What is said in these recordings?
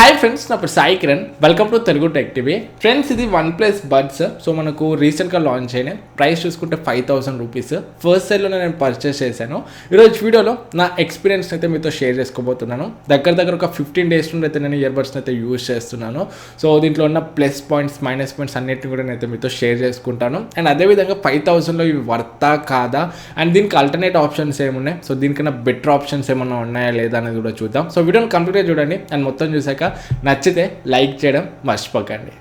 Hi friends, నా పేరు Sai Kiran. Welcome to Telugu tech TV. Friends, ఇది OnePlus బడ్స్. సో మనకు రీసెంట్గా లాంచ్ అయినాయి. ప్రైస్ చూసుకుంటే 5,000 రూపీస్. ఫస్ట్ సైడ్లో నేను పర్చేస్ చేశాను. ఈరోజు వీడియోలో నా ఎక్స్పీరియన్స్ అయితే మీతో షేర్ చేసుకోబోతున్నాను. దగ్గర ఒక 15 డేస్ నుండి అయితే నేను ఇయర్బడ్స్ని అయితే యూజ్ చేస్తున్నాను. సో దీంట్లో ఉన్న ప్లస్ పాయింట్స్, మైనస్ పాయింట్స్ అన్నిటిని కూడా నేనైతే మీతో షేర్ చేసుకుంటాను. అండ్ అదేవిధంగా 5,000లో ఇవి వర్తా కాదా, అండ్ దీనికి ఆల్టర్నేట్ ఆప్షన్స్ ఏమున్నాయి, సో దీనికన్నా బెటర్ ఆప్షన్స్ ఏమన్నా ఉన్నాయా లేదా అనేది కూడా చూద్దాం. సో వీడియోని కంప్లీట్గా చూడండి. అండ్ మొత్తం చూసాక నచ్చితే లైక్ చేయడం మర్చిపోకండి.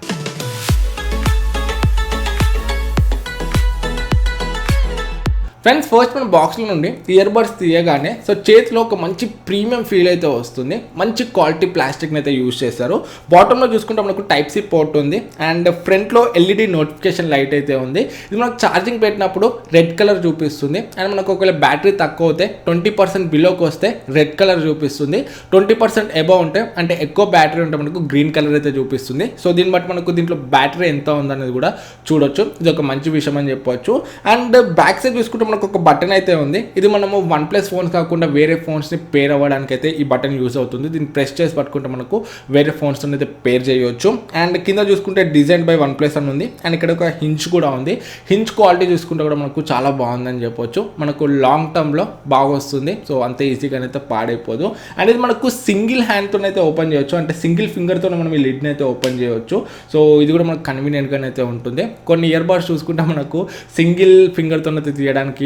ఫ్రెండ్స్, ఫస్ట్ మన బాక్స్లో నుండి ఇయర్బడ్స్ తీయగానే సో చేతిలో ఒక మంచి ప్రీమియం ఫీల్ అయితే వస్తుంది. మంచి క్వాలిటీ ప్లాస్టిక్ని అయితే యూజ్ చేశారు. బాటంలో చూసుకుంటే మనకు టైప్ సి పోర్ట్ ఉంది. అండ్ ఫ్రంట్లో ఎల్ఈడి నోటిఫికేషన్ లైట్ అయితే ఉంది. ఇది మనకు ఛార్జింగ్ పెట్టినప్పుడు రెడ్ కలర్ చూపిస్తుంది. అండ్ మనకు ఒకవేళ బ్యాటరీ తక్కువ అవుతే 20% బిలోకి వస్తే రెడ్ కలర్ చూపిస్తుంది. 20% అబవ్ ఉంటే అంటే ఎక్కువ బ్యాటరీ ఉంటే మనకు గ్రీన్ కలర్ అయితే చూపిస్తుంది. సో దీన్ని బట్టి మనకు దీంట్లో బ్యాటరీ ఎంత ఉందనేది కూడా చూడొచ్చు. ఇది ఒక మంచి విషయం అని చెప్పొచ్చు. అండ్ బ్యాక్ సైడ్ చూసుకుంటే మనకు ఒక బటన్ అయితే ఉంది. ఇది మనము OnePlus ఫోన్స్ కాకుండా వేరే ఫోన్స్ని పేర్ అవ్వడానికి అయితే ఈ బటన్ యూజ్ అవుతుంది. దీన్ని ప్రెస్ చేసి పట్టుకుంటే మనకు వేరే ఫోన్స్తో అయితే పేర్ చేయవచ్చు. అండ్ కింద చూసుకుంటే డిజైన్ బై OnePlus అని ఉంది. అండ్ ఇక్కడ ఒక హింజ్ కూడా ఉంది. హింజ్ క్వాలిటీ చూసుకుంటే కూడా మనకు చాలా బాగుందని చెప్పొచ్చు. మనకు లాంగ్ టర్మ్లో బాగా వస్తుంది. సో అంత ఈజీగా అయితే పాడైపోదు. అండ్ ఇది మనకు సింగిల్ హ్యాండ్తో అయితే ఓపెన్ చేయొచ్చు. అంటే సింగిల్ ఫింగర్తో మనం ఈ లిడ్ని అయితే ఓపెన్ చేయొచ్చు. సో ఇది కూడా మనకు కన్వీనియంట్గా అయితే ఉంటుంది. కొన్ని ఇయర్బడ్స్ చూసుకుంటే మనకు సింగిల్ ఫింగర్తో అయితే తీయడానికి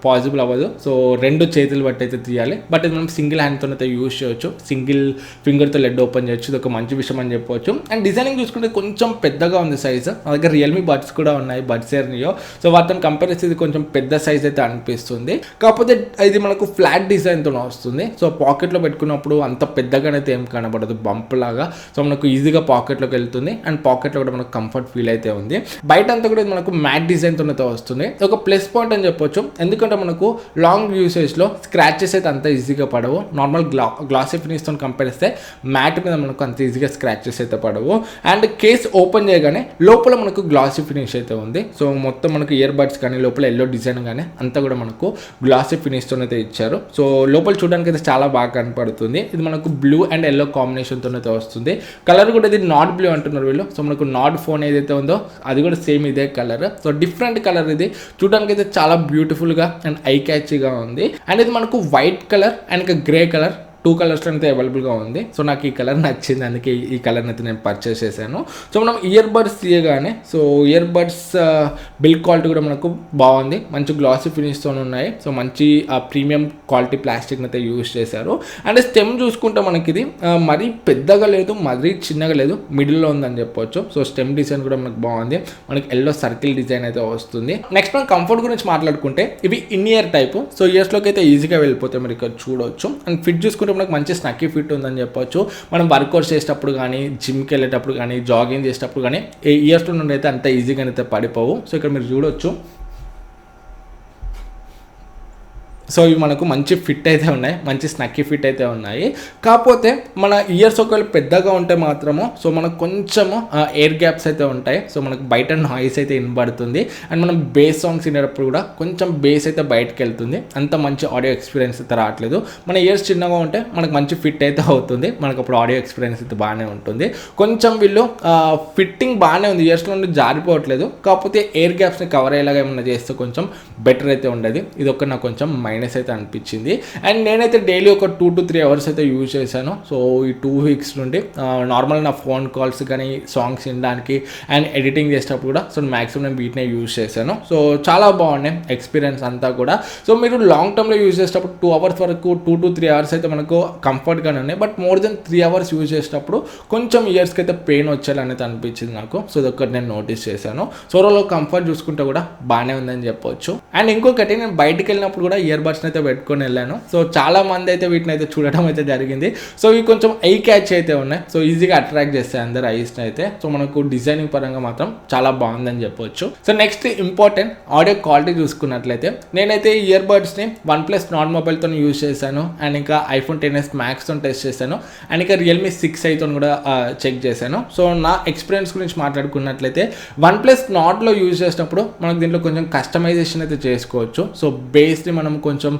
పాసిబుల్ అవ్వదు. సో రెండు చేతులు బట్టి అయితే తీయాలి. బట్ ఇది మనం సింగిల్ హ్యాండ్తో అయితే యూజ్ చేయొచ్చు. సింగిల్ ఫింగర్తో లెడ్ ఓపెన్ చేయొచ్చు. ఇది ఒక మంచి విషయం అని చెప్పవచ్చు. అండ్ డిజైనింగ్ చూసుకుంటే కొంచెం పెద్దగా ఉంది సైజ్. మా దగ్గర రియల్మీ బడ్స్ కూడా ఉన్నాయి, బడ్స్ ఎయిర్నియో. సో వాటితో కంపేర్ చేసి ఇది కొంచెం పెద్ద సైజ్ అయితే అనిపిస్తుంది. కాకపోతే ఇది మనకు ఫ్లాట్ డిజైన్తో వస్తుంది. సో పాకెట్లో పెట్టుకున్నప్పుడు అంత పెద్దగానైతే ఏం కనబడదు, బంప్ లాగా. సో మనకు ఈజీగా పాకెట్లోకి వెళ్తుంది. అండ్ పాకెట్లో కూడా మనకు కంఫర్ట్ ఫీల్ అయితే ఉంది. బయట అంతా కూడా మనకు మ్యాట్ డిజైన్తో అయితే వస్తుంది. ఒక ప్లస్ పాయింట్ అని చెప్పొచ్చు. ఎందుకంటే మనకు లాంగ్ యూసేజ్లో స్క్రాచెస్ అయితే అంత ఈజీగా పడవు. నార్మల్ గ్లాసీ ఫినిష్తో కంపేర్ చేస్తే మ్యాట్ మీద మనకు అంత ఈజీగా స్క్రాచెస్ అయితే పడవు. అండ్ కేస్ ఓపెన్ చేయగానే లోపల మనకు గ్లాసీ ఫినిష్ అయితే ఉంది. సో మొత్తం మనకు ఇయర్ బడ్స్ కానీ లోపల ఎల్లో డిజైన్ కానీ అంతా కూడా మనకు గ్లాసీ ఫినిష్తో అయితే ఇచ్చారు. సో లోపల చూడడానికి అయితే చాలా బాగా కనపడుతుంది. ఇది మనకు బ్లూ అండ్ ఎల్లో కాంబినేషన్తో అయితే వస్తుంది. కలర్ కూడా ఇది నాట్ బ్లూ అంటున్నారు వీళ్ళు. సో మనకు నాట్ ఫోన్ ఏదైతే ఉందో అది కూడా సేమ్ ఇదే కలర్. So different colour. ఇది చూడడానికి అయితే చాలా బ్యూటిఫుల్గా అండ్ ఐ క్యాచీగా ఉంది. అండ్ ఇది మనకు వైట్ కలర్ అండ్ ఇంకా గ్రే కలర్ 2 కలర్స్లో అయితే అవైలబుల్గా ఉంది. సో నాకు ఈ కలర్ నచ్చింది, అందుకే ఈ కలర్ని అయితే నేను పర్చేస్ చేశాను. సో మనం ఇయర్ బడ్స్ తీయగానే so ear buds build quality కూడా మనకు బాగుంది. మంచి గ్లాసీ ఫినిష్తో ఉన్నాయి. సో మంచి ప్రీమియం క్వాలిటీ ప్లాస్టిక్ని అయితే యూజ్ చేశారు. అండ్ స్టెమ్ చూసుకుంటే మనకి ఇది మరీ పెద్దగా లేదు, మరీ చిన్నగా లేదు, మిడిల్లో ఉందని చెప్పొచ్చు. సో స్టెమ్ డిజైన్ కూడా మనకు బాగుంది. మనకి ఎల్లో సర్కిల్ డిజైన్ అయితే వస్తుంది. నెక్స్ట్ మనం కంఫర్ట్ గురించి మాట్లాడుకుంటే ఇవి ఇన్ ఇయర్ టైపు. సో ఇయర్స్లోకి అయితే ఈజీగా వెళ్ళిపోతాయి, మీరు ఇక్కడ చూడవచ్చు. అండ్ ఫిట్ చూసుకుంటే మనకు మంచి స్నక్కీ ఫిట్ ఉందని చెప్పొచ్చు. మనం వర్కౌట్ చేసేటప్పుడు కానీ, జిమ్కి వెళ్ళేటప్పుడు కానీ, జాగింగ్ చేసేటప్పుడు కానీ ఇయర్స్లో నుండి అయితే అంత ఈజీగా అయితే పడిపోవు. సో ఇక్కడ మీరు చూడొచ్చు. సో ఇవి మనకు మంచి ఫిట్ అయితే ఉన్నాయి, మంచి స్నక్కీ ఫిట్ అయితే ఉన్నాయి. కాకపోతే మన ఇయర్స్ ఒకవేళ పెద్దగా ఉంటే మాత్రము సో మనకు కొంచెము ఎయిర్ గ్యాప్స్ అయితే ఉంటాయి. సో మనకు బయట నాయిస్ అయితే వినబడుతుంది. అండ్ మనం బేస్ సాంగ్స్ వినేటప్పుడు కూడా కొంచెం బేస్ అయితే బయటకు వెళ్తుంది. అంత మంచి ఆడియో ఎక్స్పీరియన్స్ అయితే రావట్లేదు. మన ఇయర్స్ చిన్నగా ఉంటే మనకు మంచి ఫిట్ అయితే అవుతుంది. మనకు అప్పుడు ఆడియో ఎక్స్పీరియన్స్ అయితే బాగానే ఉంటుంది. కొంచెం వీళ్ళు ఫిట్టింగ్ బాగానే ఉంది, ఇయర్స్లో నుండి జారిపోవట్లేదు. కాకపోతే ఎయిర్ గ్యాప్స్ని కవర్ అయ్యేలాగా ఏమన్నా చేస్తే కొంచెం బెటర్ అయితే ఉండేది. ఇది ఒక నాకు కొంచెం మైనస్ అయితే అనిపించింది. అండ్ నేనైతే డైలీ ఒక 2 to 3 అవర్స్ అయితే యూజ్ చేశాను. సో ఈ 2 weeks నుండి నార్మల్ నా ఫోన్ కాల్స్ కానీ, సాంగ్స్ వినడానికి అండ్ ఎడిటింగ్ చేసేటప్పుడు కూడా సో మ్యాక్సిమం నేను వీటినే యూజ్ చేశాను. సో చాలా బాగున్నాయి ఎక్స్పీరియన్స్ అంతా కూడా. సో మీరు లాంగ్ టర్మ్లో యూజ్ చేసేటప్పుడు 2 hours వరకు 2 to 3 hours అయితే మనకు కంఫర్ట్గానే ఉన్నాయి. But more than 3 hours use చేసేటప్పుడు కొంచెం ఇయర్స్కి అయితే పెయిన్ వచ్చేయాలనేది అనిపించింది నాకు. సో ఇదొకటి నేను నోటీస్ చేశాను. సోరోలో కంఫర్ట్ చూసుకుంటే కూడా బాగానే ఉందని చెప్పొచ్చు. అండ్ ఇంకొకటి, నేను బయటికి వెళ్ళినప్పుడు కూడా ఇయర్ బడ్స్ని అయితే పెట్టుకొని వెళ్ళాను. సో చాలా మంది అయితే వీటిని అయితే చూడడం అయితే జరిగింది. సో ఇవి కొంచెం ఐ క్యాచ్ అయితే ఉన్నాయి. సో ఈజీగా అట్రాక్ట్ చేస్తాయి అందరు ఐస్ని అయితే. సో మనకు డిజైనింగ్ పరంగా మాత్రం చాలా బాగుందని చెప్పొచ్చు. So next important audio quality చూసుకున్నట్లయితే నేనైతే ఇయర్ బడ్స్ని OnePlus నాట్ మొబైల్తో యూజ్ చేశాను. అండ్ ఇంకా iPhone XS Maxతో టెస్ట్ చేశాను. అండ్ ఇంకా Realme 6i కూడా చెక్ చేశాను. సో నా ఎక్స్పీరియన్స్ గురించి మాట్లాడుకున్నట్లయితే OnePlus నాట్లో యూజ్ చేసినప్పుడు మనకు దీంట్లో కొంచెం కస్టమైజేషన్ అయితే చేసుకోవచ్చు. సో బేస్ని మనం కొంచెం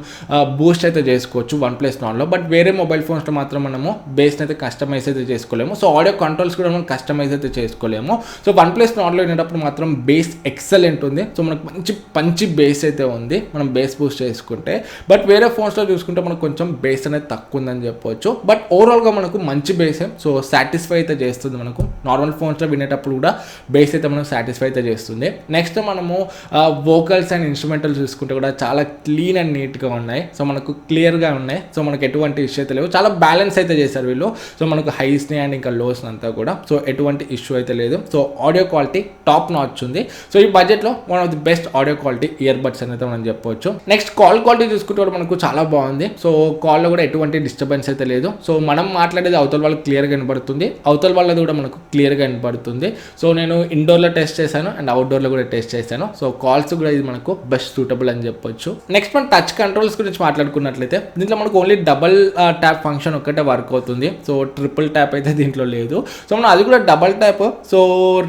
బూస్ట్ అయితే చేసుకోవచ్చు OnePlus Nordలో. బట్ వేరే మొబైల్ ఫోన్స్లో మాత్రం మనము బేస్ని అయితే కస్టమైజ్ అయితే చేసుకోలేము. సో ఆడియో కంట్రోల్స్ కూడా మనం కస్టమైజ్ అయితే చేసుకోలేము. సో OnePlus Nordలో వినేటప్పుడు మాత్రం బేస్ ఎక్సలెంట్ ఉంది. సో మనకు మంచి బేస్ అయితే ఉంది మనం బేస్ బూస్ట్ చేసుకుంటే. బట్ వేరే ఫోన్స్లో చూసుకుంటే మనకు కొంచెం బేస్ అనేది తక్కువ ఉందని చెప్పవచ్చు. బట్ ఓవరాల్గా మనకు మంచి బేసే. సో సాటిస్ఫై అయితే చేస్తుంది. మనకు నార్మల్ ఫోన్స్లో వినేటప్పుడు కూడా బేస్ అయితే మనం సాటిస్ఫై అయితే చేస్తుంది. నెక్స్ట్ మనము వోకల్స్ అండ్ ఇన్స్ట్రుమెంటల్ చూసుకుంటే కూడా చాలా క్లీన్ అండ్ నీట్గా ఉన్నాయి. సో మనకు క్లియర్గా ఉన్నాయి. సో మనకు ఎటువంటి ఇష్యూ అయితే లేవు. చాలా బ్యాలెన్స్ అయితే చేశారు వీళ్ళు. సో మనకు హైస్ని అండ్ ఇంకా లోస్ని అంతా కూడా సో ఎటువంటి ఇష్యూ అయితే లేదు. So audio quality top notch ఉంది. సో ఈ బడ్జెట్లో one of the best audio quality earbuds అనేది మనం చెప్పవచ్చు. నెక్స్ట్ కాల్ క్వాలిటీ చూసుకుంటే కూడా మనకు చాలా బాగుంది. సో కాల్లో కూడా ఎటువంటి డిస్టర్బెన్స్ అయితే లేదు. సో మనం మాట్లాడేది అవతల వాళ్ళకి క్లియర్గా వినపడుతుంది, అవతల వాళ్ళది కూడా మనకు క్లియర్గా వినపడుతుంది. సో నేను ఇండోర్లో టెస్ట్ చేశాను అండ్ అవుట్డోర్లో కూడా టెస్ట్ చేశాను. సో కాల్స్ కూడా ఇది మనకు బెస్ట్ సూటబుల్ అని చెప్పొచ్చు. నెక్స్ట్ మనం టచ్ కంట్రోల్స్ గురించి మాట్లాడుకున్నట్లయితే దీంట్లో మనకు ఓన్లీ డబల్ ట్యాప్ ఫంక్షన్ ఒక్కటే వర్క్ అవుతుంది. సో ట్రిపుల్ ట్యాప్ అయితే దీంట్లో లేదు. సో మనం అది కూడా డబల్ ట్యాప్. సో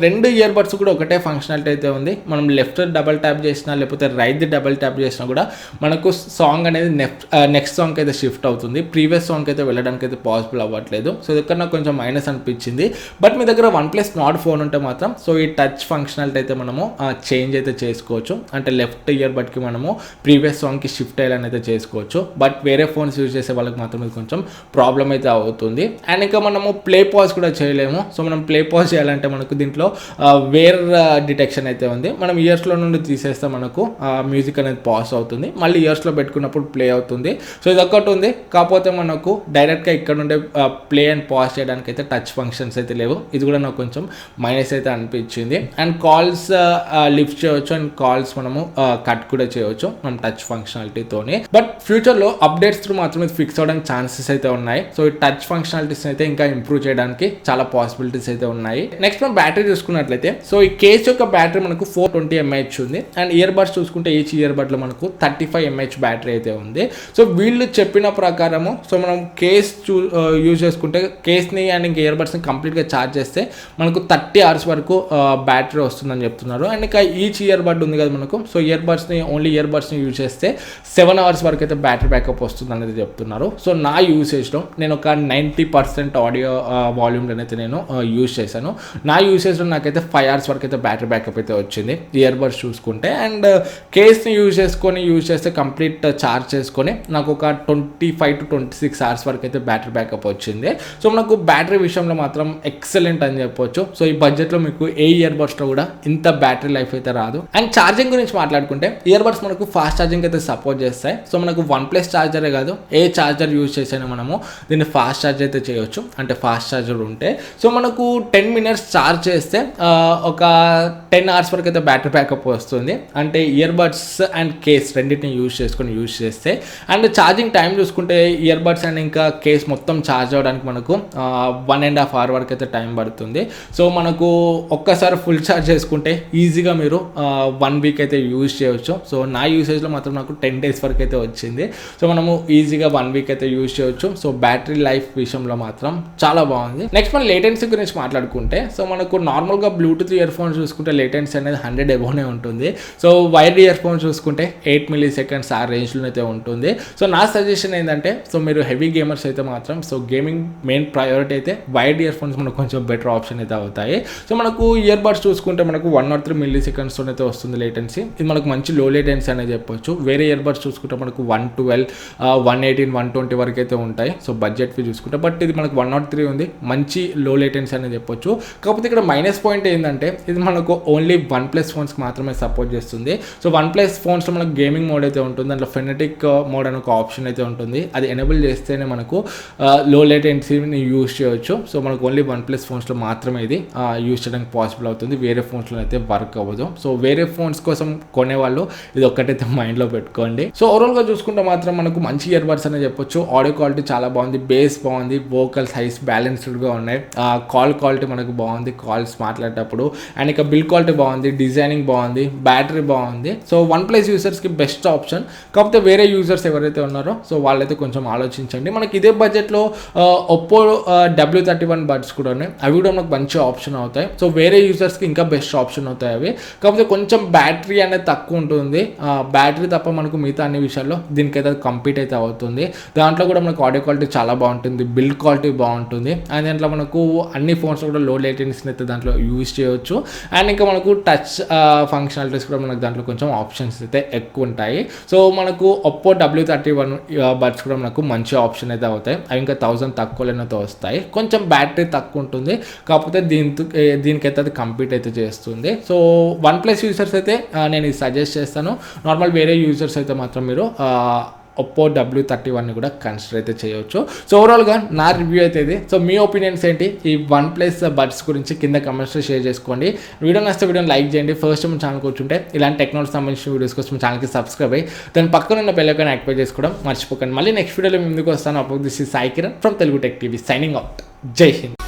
రెండు ఇయర్బడ్స్ కూడా ఒకటే ఫంక్షనాలిటీ అయితే ఉంది. మనం లెఫ్ట్ డబల్ ట్యాప్ చేసినా లేకపోతే రైట్ డబల్ ట్యాప్ చేసినా కూడా మనకు సాంగ్ అనేది నెక్స్ట్ సాంగ్ అయితే షిఫ్ట్ అవుతుంది. ప్రీవియస్ సాంగ్ అయితే వెళ్ళడానికి అయితే పాసిబుల్ అవ్వట్లేదు. సో ఇక్కడ నాకు కొంచెం మైనస్ అనిపించింది. బట్ మీ దగ్గర OnePlus Nord ఫోన్ ఉంటే మాత్రం సో ఈ టచ్ ఫంక్షనాలిటీ అయితే మనము చేంజ్ అయితే చేసుకోవచ్చు. అంటే లెఫ్ట్ ఇయర్బడ్కి మనము ప్రీవియస్ సాంగ్కి షిఫ్ట్ అయ్యాలని అయితే చేసుకోవచ్చు. బట్ వేరే ఫోన్స్ యూజ్ చేసే వాళ్ళకి మాత్రం ఇది కొంచెం ప్రాబ్లం అయితే అవుతుంది. అండ్ ఇంకా మనము ప్లే పాజ్ కూడా చేయలేము. సో మనం ప్లే పాజ్ చేయాలంటే మనకు దీంట్లో వేర్ డిటెక్షన్ అయితే ఉంది. మనం ఇయర్స్లో నుండి తీసేస్తే మనకు మ్యూజిక్ అనేది పాజ్ అవుతుంది, మళ్ళీ ఇయర్స్లో పెట్టుకున్నప్పుడు ప్లే అవుతుంది. సో ఇది ఒక్కటి ఉంది. కాకపోతే మనకు డైరెక్ట్గా ఇక్కడ నుండే ప్లే అండ్ పాజ్ చేయడానికి అయితే టచ్ ఫంక్షన్స్ అయితే లేవు. ఇది కూడా నాకు కొంచెం మైనస్ అయితే అనిపించింది. అండ్ కాల్స్ లిఫ్ట్ చేయవచ్చు అండ్ కాల్స్ మనము కట్ కూడా చేయవచ్చు మనం టచ్ ఫంక్షనాలిటీతోనే. బట్ ఫ్యూచర్లో అప్డేట్స్ త్రూ మాత్రం ఇది ఫిక్స్ అవడానికి ఛాన్సెస్ అయితే ఉన్నాయి. సో ఈ టచ్ ఫంక్షనాలిటీస్ అయితే ఇంకా ఇంప్రూవ్ చేయడానికి చాలా పాసిబిలిటీస్ అయితే ఉన్నాయి. నెక్స్ట్ మనం బ్యాటరీ చూసుకున్నట్లయితే సో ఈ కేస్ యొక్క బ్యాటరీ మనకు 420 mAh ఉంది. అండ్ ఇయర్బడ్స్ చూసుకుంటే ఈచ్ ఇయర్బడ్లో మనకు 35 mAh బ్యాటరీ అయితే ఉంది. సో వీళ్ళు చెప్పిన ప్రకారము సో మనం కేస్ యూజ్ చేసుకుంటే కేస్ని అండ్ ఇంకా ఇయర్బడ్స్ని కంప్లీట్గా ఛార్జ్ చేస్తే మనకు 30 hours వరకు బ్యాటరీ వస్తుందని చెప్తున్నారు. అండ్ ఇంకా ఈచ్ ఇయర్బడ్ ఉంది కదా మనకు, సో ఓన్లీ ఇయర్బడ్స్ని యూజ్ చేస్తే 7 hours వరకు అయితే బ్యాటరీ బ్యాకప్ వస్తుంది అనేది చెప్తున్నారు. సో నా యూసేజ్లో నేను ఒక 90% ఆడియో వాల్యూమ్లో అయితే నేను యూజ్ చేశాను. నా యూసేజ్లో నాకైతే 5 hours వరకు అయితే బ్యాటరీ బ్యాకప్ అయితే వచ్చింది ఇయర్బడ్స్ చూసుకుంటే. అండ్ కేస్ని యూజ్ చేస్తే కంప్లీట్ ఛార్జ్ చేసుకొని నాకు ఒక 25 to 26 hours వరకు అయితే బ్యాటరీ బ్యాకప్ వచ్చింది. సో మనకు బ్యాటరీ విషయంలో మాత్రం ఎక్సలెంట్ అని చెప్పొచ్చు. సో ఈ బడ్జెట్లో మీకు ఏ ఇయర్బడ్స్లో కూడా ఇంత బ్యాటరీ లైఫ్ అయితే రాదు. అండ్ ఛార్జింగ్ గురించి మాట్లాడుకుంటే ఇయర్బడ్స్ మనకు ఫాస్ట్ ఛార్జింగ్ అయితే సపోర్ట్ చేస్తాయి. సో మనకు OnePlus ఛార్జరే కాదు, ఏ ఛార్జర్ యూజ్ చేసినా మనము దీన్ని ఫాస్ట్ ఛార్జ్ అయితే చేయొచ్చు. అంటే ఫాస్ట్ ఛార్జర్ ఉంటే సో మనకు 10 minutes ఛార్జ్ చేస్తే ఒక 10 hours వరకు అయితే బ్యాటరీ బ్యాకప్ వస్తుంది. అంటే ఇయర్బడ్స్ అండ్ కేస్ రెండింటిని యూజ్ చేస్తే. అండ్ ఛార్జింగ్ టైం చూసుకుంటే ఇయర్బడ్స్ అండ్ ఇంకా కేస్ మొత్తం ఛార్జ్ అవ్వడానికి మనకు 1.5 hours వరకు అయితే టైం పడుతుంది. సో మనకు ఒక్కసారి ఫుల్ ఛార్జ్ చేసుకుంటే ఈజీగా మీరు 1 week అయితే యూజ్ చేయవచ్చు. సో నా యూసేజ్లో మాత్రం నాకు 10 days వరకు అయితే వచ్చింది. సో మనము ఈజీగా 1 week అయితే యూజ్ చేయవచ్చు. సో బ్యాటరీ లైఫ్ విషయంలో మాత్రం చాలా బాగుంది. నెక్స్ట్ మన లేటెన్సీ గురించి మాట్లాడుకుంటే సో మనకు నార్మల్గా బ్లూటూత్ ఇయర్ ఫోన్స్ చూసుకుంటే లేటెన్సీ అనేది 100 above ఉంటుంది. సో వైర్డ్ ఇయర్ ఫోన్స్ చూసుకుంటే 8 milliseconds ఆ రేంజ్లో అయితే ఉంటుంది. సో నా సజెషన్ ఏంటంటే సో మీరు హెవీ గేమర్స్ అయితే మాత్రం సో గేమింగ్ మెయిన్ ప్రయారిటీ అయితే వైర్డ్ ఇయర్ ఫోన్స్ మనకు కొంచెం బెటర్ ఆప్షన్ అయితే అవుతాయి. సో మనకు ఇయర్ బడ్స్ చూసుకుంటే మనకు 103 milliseconds అయితే వస్తుంది లేటెన్సీ. ఇది మనకు మంచి లో లేటెన్సీ అనేది చెప్పొచ్చు. వేరే ఇయర్ బడ్స్ చూసుకుంటే మనకు 112, 118, 120 వరకు అయితే ఉంటాయి. సో బడ్జెట్ చూసుకుంటే బట్ ఇది మనకు 103 ఉంది, మంచి లో లేటెన్సీ అనేది చెప్పొచ్చు. కాకపోతే ఇక్కడ మైనస్ పాయింట్ ఏంటంటే ఇది మనకు ఓన్లీ OnePlus ఫోన్స్కి మాత్రమే సపోర్ట్ చేస్తుంది. సో OnePlus ఫోన్స్లో మనకు గేమింగ్ మోడ్ అయితే ఉంటుంది, దాంట్లో ఫెనటిక్ మోడ్ అని ఒక ఆప్షన్ అయితే ఉంటుంది. అది ఎనేబుల్ చేస్తేనే మనకు లో లేటెన్సీని యూజ్ చేయవచ్చు. సో మనకు ఓన్లీ OnePlus ఫోన్స్లో మాత్రమే ఇది యూజ్ చేయడానికి పాసిబుల్ అవుతుంది, వేరే ఫోన్స్లో అయితే వర్క్ అవ్వదు. సో వేరే ఫోన్స్ కోసం కొనేవాళ్ళు ఇది ఒక్కటైతే మైండ్లో పెట్టుకోండి. సో ఓవరాల్గా చూసుకుంటే మాత్రం మనకు మంచి ఇయర్బడ్స్ అనే చెప్పొచ్చు. ఆడియో క్వాలిటీ చాలా బాగుంది, బేస్ బాగుంది, వోకల్స్ హైస్ బ్యాలెన్స్డ్గా ఉన్నాయి, కాల్ క్వాలిటీ మనకు బాగుంది కాల్స్ మాట్లాడేటప్పుడు. అండ్ ఇక బిల్ క్వాలిటీ బాగుంది, డిజైనింగ్ బాగుంది, బ్యాటరీ బాగుంది. సో OnePlus యూజర్స్కి బెస్ట్ ఆప్షన్. కాకపోతే వేరే యూజర్స్ ఎవరైతే ఉన్నారో సో వాళ్ళైతే కొంచెం ఆలోచించండి. మనకి ఇదే బడ్జెట్లో ఒప్పో W31 బడ్స్ కూడా ఉన్నాయి, అవి కూడా మనకు మంచి ఆప్షన్ అవుతాయి. సో వేరే యూజర్స్కి ఇంకా బెస్ట్ ఆప్షన్ అవుతాయి అవి. కాకపోతే కొంచెం బ్యాటరీ అనేది తక్కువ ఉంటుంది. బ్యాటరీ తప్ప మనకు మిగతా అన్ని విషయాల్లో దీనికైతే అది కంప్లీట్ అయితే అవుతుంది. దాంట్లో కూడా మనకు ఆడియో క్వాలిటీ చాలా బాగుంటుంది, బిల్డ్ క్వాలిటీ బాగుంటుంది. అండ్ దాంట్లో మనకు అన్ని ఫోన్స్ కూడా లో లేటెన్సీని అయితే దాంట్లో యూజ్ చేయవచ్చు. అండ్ ఇంకా మనకు టచ్ ఫంక్షనాలిటీస్ కూడా మనకు దాంట్లో కొంచెం ఆప్షన్స్ అయితే ఎక్కువ ఉంటాయి. సో మనకు ఒప్పో W31 బడ్స్ కూడా మనకు మంచి ఆప్షన్ అయితే అవుతాయి. అవి ఇంకా 1000 తక్కువలోనైతే వస్తాయి. కొంచెం బ్యాటరీ తక్కువ ఉంటుంది, కాకపోతే దీనికైతే అది కంప్లీట్ అయితే చేస్తుంది. సో OnePlus యూజర్స్ అయితే నేను ఇది సజెస్ట్ చేస్తాను. నార్మల్ వేరే యూజర్స్ అయితే మాత్రం మీరు ఒప్పో W31 కూడా కన్సిడర్ అయితే చేయవచ్చు. సో ఓవరాల్గా నా రివ్యూ అయితే ఇది. సో మీ ఒపీనియన్స్ ఏంటి ఈ OnePlus బడ్స్ గురించి కింద కమెంట్స్లో షేర్ చేసుకోండి. వీడియో నచ్చితే వీడియోని లైక్ చేయండి. ఫస్ట్ మన ఛానల్కి వచ్చుంటే ఇలాంటి టెక్నాలజీ సంబంధించిన వీడియోస్ కోసం ఛానల్కి సబ్స్క్రైబ్ అయ్యి దాని పక్కన ఉన్న బెల్ ఐకాన్ యాక్టివేట్ చేసుకోవడం మర్చిపోకండి. మళ్ళీ నెక్స్ట్ వీడియోలో ముందుకు వస్తాను. అప్పుడు this is Sai Kiran from Telugu tech TV signing out. జై హింద్.